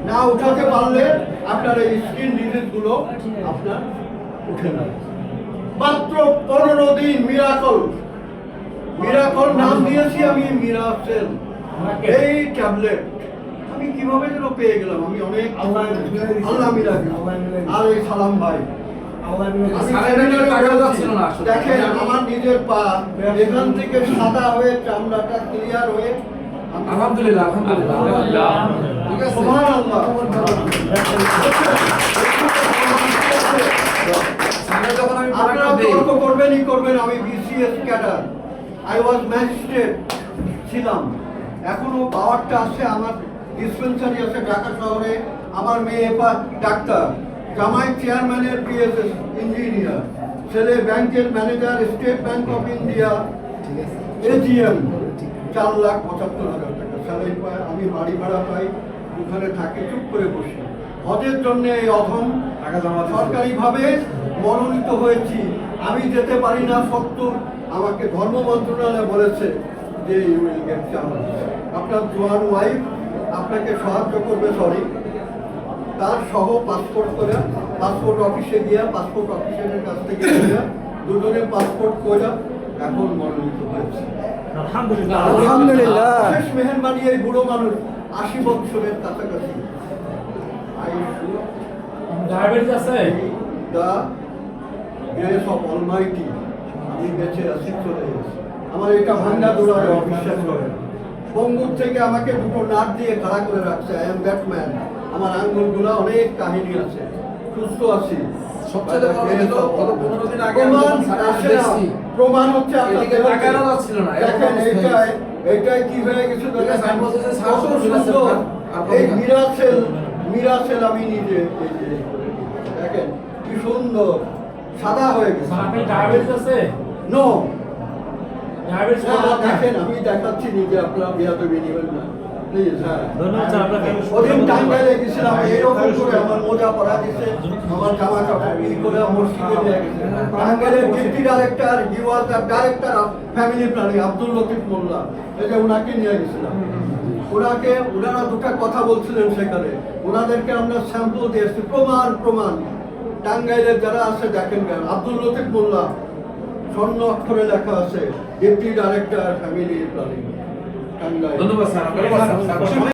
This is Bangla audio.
না উঠাতে পারলে আপনার এই স্কিন ডিজিজগুলো আপনার উঠে না। মাত্র 15 দিন মিরাকল নাম দিয়েছি আমি মিরাসেল। এই ট্যাবলেট আমি কিভাবে যেন পেয়ে গেলাম, আমি অনেক আল্লাহ মিরাকেল। আর এই সালাম ভাই দেখেন আমার নিজের পা এখান থেকে সাদা হয়ে চামড়াটা ক্লিয়ার হয়ে আলহামদুলিল্লাহ আলহামদুলিল্লাহ ঠিক আছে সুবহানাল্লাহ। আপনারা তর্ক করবেন আমি BCS cadre, I was magistrate ছিলাম, এখনো পাওয়ারটা আছে। আমার ডিসপেন্সারি আছে ঢাকা শহরে, আমার মেয়ে ডাক্তার, জামাই চেয়ারম্যানের পিএসএস ইঞ্জিনিয়ার, ছেলে ব্যাংকের manager, state bank of India AGM, 4,75,000 টাকা স্যালারি পায়। আমি বাড়ি ভাড়া পাই, ওখানে থাকি চুপ করে বসি। হজের জন্য এই অধম সরকারিভাবে মনোনীত হয়েছি। আমি যেতে পারি না সত্ত্বেও আমাকে ধর্ম মন্ত্রণালয় বলেছে যে ইউ উইল গেট চান্স। আপনার জোয়ান ওয়াইফ আপনাকে সাহায্য করবে, তার সহ পাসপোর্ট অফিসে গিয়া পাসপোর্ট অফিসারের কাছ থেকে দুজনের পাসপোর্ট করে এখন মনোনীত হয়েছে। আলহামদুলিল্লাহ। শেষ মেহেরবানি এই বুড়ো মানুষ 80 বছরের কাছাকাছি। ডায়াবেটিস আছে? The grace of Almighty, আমি বেঁচে আছি, চলে গেছি। আমার এটা ভাঙ্গা দৌড়ায় অবিশ্বাস করে। বঙ্গুর থেকে আমাকে দুটো নাট দিয়ে খাড়া করে রাখছে। I am Batman. আমার আঙ্গুলগুলো অনেক কাহিনী আছে, সুস্থ আছি। সবচেয়ে বড় হলো গত 15 দিন আগে প্রমাণ হচ্ছে এদিকে তাকানো যাচ্ছিল না। দেখেন এইটাই কি হয়ে গেছে দেখেন, কত সুন্দর এই মিরাসেল আমি নিজে দেখেন কি সুন্দর সাদা হয়ে গেছে। আপনি ডায়াবেটিস আছে? নো ডায়াবেটিস দেখেন আমি দেখাচ্ছি নিজে, আপনারা বিয়াতে নেবেন না প্লিজ। হ্যাঁ ধন্যবাদ স্যার আপনাকে। ওদিন টাঙ্গাইলে গেছিলাম, এরকম করে আমার মোজা পরা দিছে, আমার জামা কাপড় বিল করে মসজিদে নিয়ে গেছে। টাঙ্গাইলের deputy director, he was the director of family planning, Abdul Latif Molla, এই যে ওনাকে নিয়ে গেছিলাম। ওনারা দুটা কথা বলছিলেন সেখানে, ওনাদেরকে আমরা স্যাম্পল দিয়েছি, প্রমাণ টাঙ্গাইলের যারা আছে দেখেন, আব্দুল লতিফ মোল্লা স্বর্ণ অক্ষরে লেখা আছে, deputy director family planning Tangail. ধন্যবাদ স্যার।